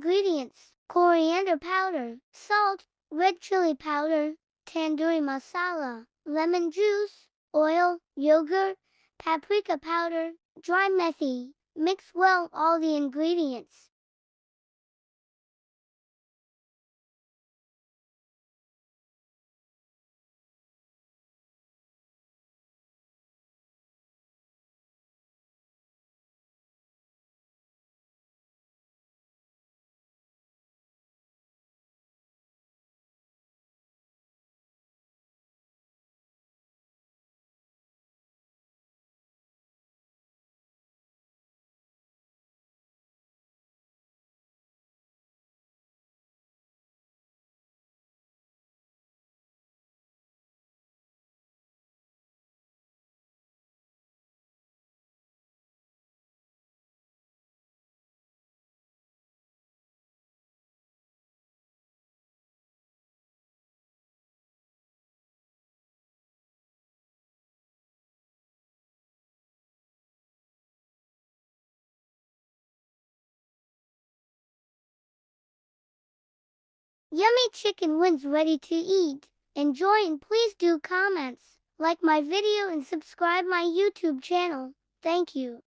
ingredients: coriander powder, salt, red chili powder, tandoori masala, lemon juice, oil, yogurt, paprika powder, dry methi. Mix well all the ingredients. Yummy chicken wings ready to eat. Enjoy and please do comments, like my video and subscribe my YouTube channel. Thank you.